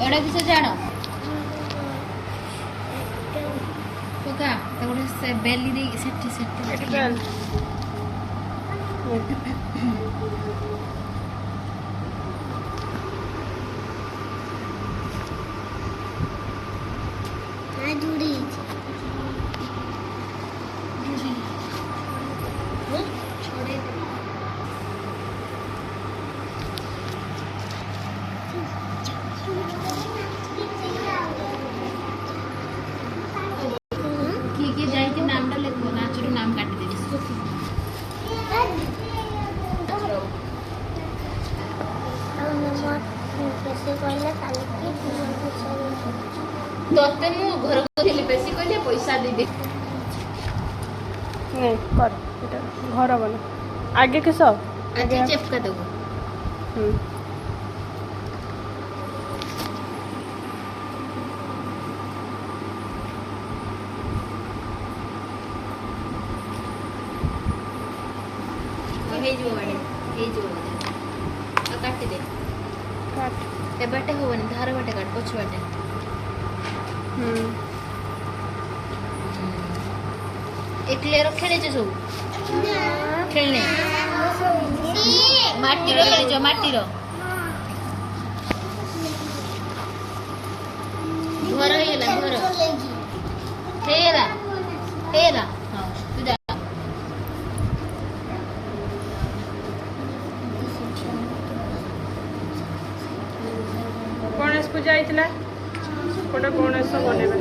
ଏଇଟା କିସ ଜାଣ ପକା ତାପରେ ସେ ବେଲି ଦେଇକି ସେଠି ଏଠି ବେଲ କିଏ କିଏ ଯାଇକି ନାମଟା ଲେଖ ନାଚରୁ ନାମ କାଟିଦେବି ତତେ ମୁଁ ଘରକୁ ଥିଲି ବେଶୀ କହିଲେ ପଇସା ଦେବି नहीं कर এটা घर बना आगे किस ଆଜି ଚେପକା ଦେବୁ ହେଇଯିବ ବାଡ଼େ ହେଇଯିବ ବୋଧେ ଆଉ କାଟିଦେ काट ଏ ବାଟେ ହବନି ଧାର ବାଟେ କାଟ ପଛ ବାଟେ ଏ କ୍ଲିୟର ଖେଳିଛ ସବୁ ଖେଳିନେ ମାଟିର ଖେଳିଛ ମାଟିର ଘର ହେଇଗଲା ଘର ହେଇଗଲା ହେଇଗଲା ହଁ ତୁ ଯା गणेश पूजा होता गोटे गणेश बनवा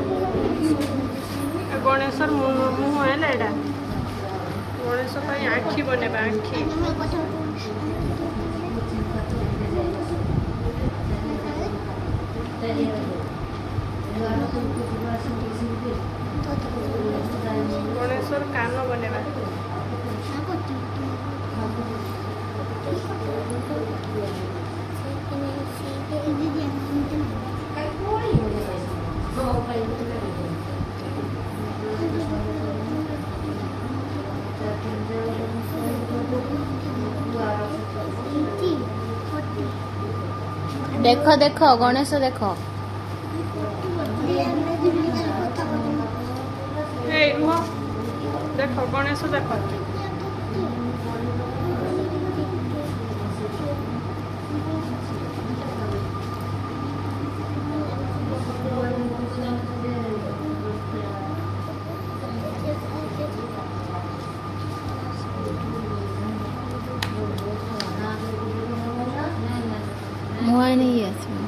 गणेशर मुह है यहाँ गणेश आखि बनवा आखि गणेशर कान बनवा देख देख गणेश देख रुह देख गणेश देख मुआ नहीं है इसमें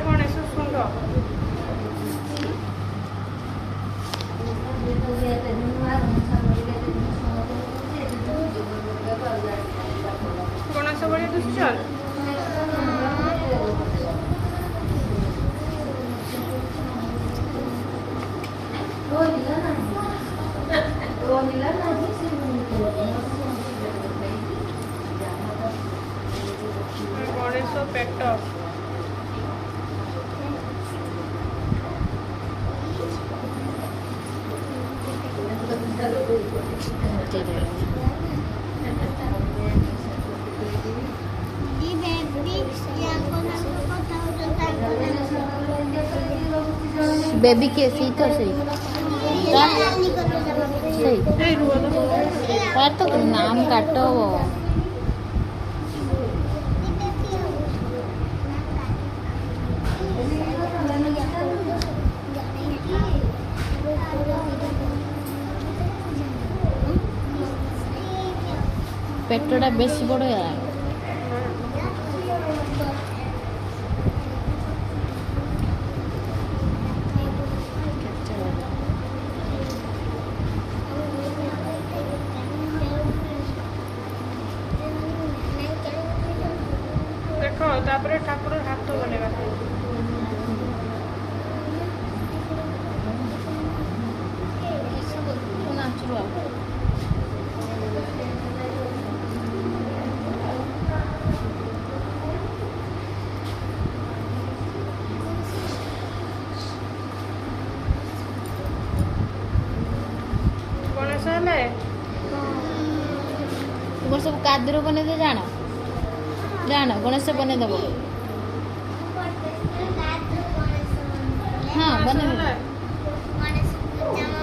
गणेश सुंदर गणेश बड़े दुश्चल गणेश पेट बेबी के सही तो सही तार तो नाम काटो पेटटा बेसी बड़ है देखो तापर ठाकुर हाथ बनेगा ହେଲେ ତୁ କଣ ସବୁ କାଦୁର ବନେଇ ଦେ ଜାଣ ଗଣେଶ ବନେଇ ଦବ ହଁ ବନେଇ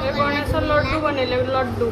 ଏ ଗଣେଶ ଲड्डू ବନେଇଲେ ଲड्डू